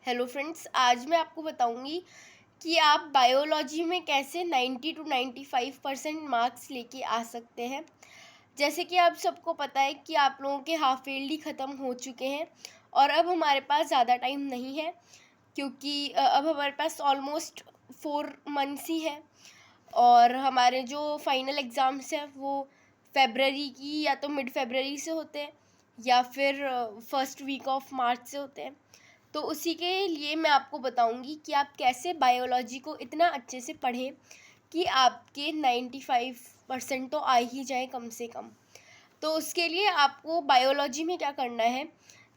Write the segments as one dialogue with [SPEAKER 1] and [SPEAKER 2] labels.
[SPEAKER 1] Hello friends, आज मैं आपको बताऊंगी कि आप बायोलॉजी में कैसे 90 टू 95% मार्क्स लेके आ सकते हैं। जैसे कि आप सबको पता है कि आप लोगों के हाफ ईयरली ख़त्म हो चुके हैं और अब हमारे पास ज़्यादा टाइम नहीं है, क्योंकि अब हमारे पास ऑलमोस्ट 4 मंथ्स ही है और हमारे जो फाइनल एग्ज़ाम्स हैं वो फेबररी की या तो मिड फेबररी से होते हैं या फिर फर्स्ट वीक ऑफ मार्च से होते हैं। तो उसी के लिए मैं आपको बताऊंगी कि आप कैसे बायोलॉजी को इतना अच्छे से पढ़ें कि आपके 95% तो आ ही जाए कम से कम। तो उसके लिए आपको बायोलॉजी में क्या करना है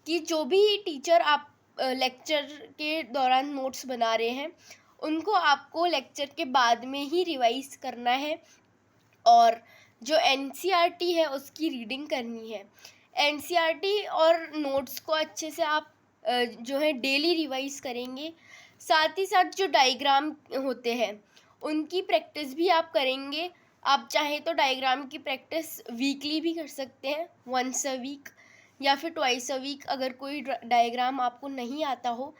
[SPEAKER 1] कि जो भी टीचर आप लेक्चर के दौरान नोट्स बना रहे हैं उनको आपको लेक्चर के बाद में ही रिवाइज करना है और जो एनसीईआरटी है उसकी रीडिंग करनी है। एनसीईआरटी और नोट्स को अच्छे से आप जो है डेली रिवाइज करेंगे। साथ ही साथ जो डायग्राम होते हैं उनकी प्रैक्टिस भी आप करेंगे। आप चाहें तो डायग्राम की प्रैक्टिस वीकली भी कर सकते हैं, वंस अ वीक या फिर ट्वाइस अ वीक, अगर कोई डायग्राम आपको नहीं आता हो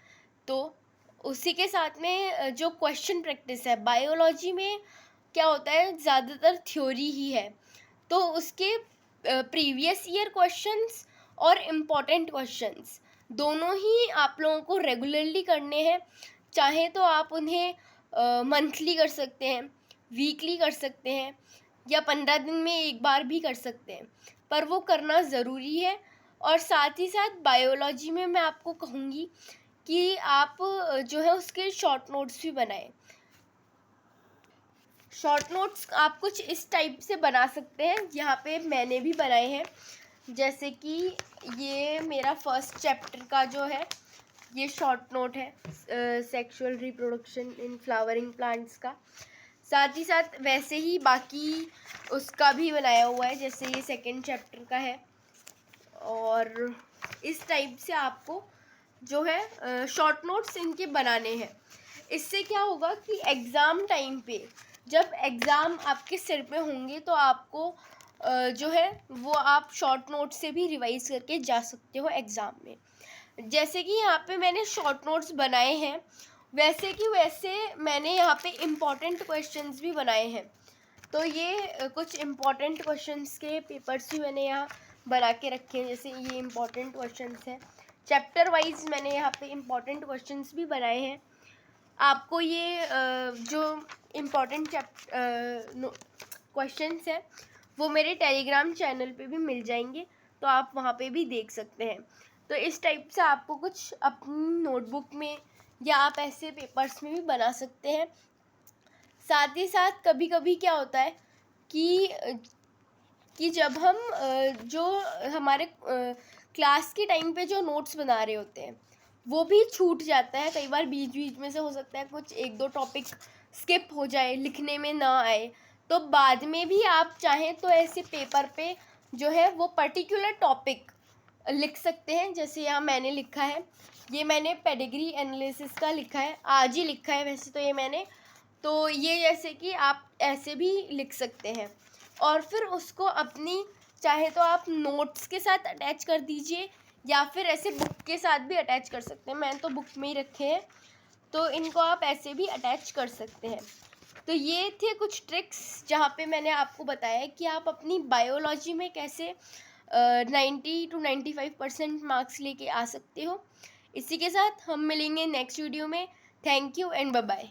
[SPEAKER 1] तो। उसी के साथ में जो क्वेश्चन प्रैक्टिस है बायोलॉजी में क्या होता है, ज़्यादातर थ्योरी ही है, तो उसके प्रीवियस ईयर क्वेश्चंस और इम्पॉर्टेंट क्वेश्चंस दोनों ही आप लोगों को रेगुलरली करने हैं। चाहे तो आप उन्हें मंथली कर सकते हैं, वीकली कर सकते हैं या 15 दिन में एक बार भी कर सकते हैं, पर वो करना ज़रूरी है। और साथ ही साथ बायोलॉजी में मैं आपको कहूँगी कि आप जो है उसके शॉर्ट नोट्स भी बनाएं। शॉर्ट नोट्स आप कुछ इस टाइप से बना सकते हैं, यहाँ पे मैंने भी बनाए हैं। जैसे कि ये मेरा फर्स्ट चैप्टर का जो है ये शॉर्ट नोट है, sexual reproduction in flowering plants का। साथ ही साथ वैसे ही बाकी उसका भी बनाया हुआ है, जैसे ये सेकंड चैप्टर का है। और इस टाइप से आपको जो है शॉर्ट नोट्स इनके बनाने हैं। इससे क्या होगा कि एग्ज़ाम टाइम पे जब एग्ज़ाम आपके सिर पे होंगे तो आपको जो है वो आप शॉर्ट नोट से भी रिवाइज करके जा सकते हो एग्ज़ाम में। जैसे कि यहाँ पे मैंने शॉर्ट नोट्स बनाए हैं, वैसे कि वैसे मैंने यहाँ पे इम्पॉर्टेंट क्वेश्चंस भी बनाए हैं। तो ये कुछ इम्पॉर्टेंट क्वेश्चंस के पेपर्स भी मैंने यहाँ बना के रखे हैं। जैसे ये इम्पॉर्टेंट क्वेश्चंस हैं, चैप्टर वाइज मैंने यहाँ पे इम्पॉर्टेंट क्वेश्चंस भी बनाए हैं। आपको ये जो इम्पॉर्टेंट क्वेश्चंस हैं वो मेरे टेलीग्राम चैनल पे भी मिल जाएंगे, तो आप वहाँ पे भी देख सकते हैं। तो इस टाइप से आपको कुछ अपनी नोटबुक में या आप ऐसे पेपर्स में भी बना सकते हैं। साथ ही साथ कभी कभी क्या होता है कि जब हम जो हमारे क्लास के टाइम पे जो नोट्स बना रहे होते हैं वो भी छूट जाता है। कई बार बीच बीच में से हो सकता है कुछ एक दो टॉपिक स्किप हो जाए, लिखने में ना आए, तो बाद में भी आप चाहें तो ऐसे पेपर पे जो है वो पर्टिकुलर टॉपिक लिख सकते हैं। जैसे यहाँ मैंने लिखा है, ये मैंने पेडिग्री एनालिसिस का लिखा है, आज ही लिखा है वैसे तो ये मैंने। तो ये जैसे कि आप ऐसे भी लिख सकते हैं और फिर उसको अपनी चाहे तो आप नोट्स के साथ अटैच कर दीजिए या फिर ऐसे बुक के साथ भी अटैच कर सकते हैं। मैंने तो बुक में ही रखे हैं, तो इनको आप ऐसे भी अटैच कर सकते हैं। तो ये थे कुछ ट्रिक्स जहाँ पे मैंने आपको बताया कि आप अपनी बायोलॉजी में कैसे 90 टू 95% मार्क्स लेके आ सकते हो। इसी के साथ हम मिलेंगे नेक्स्ट वीडियो में। Thank you and bye bye.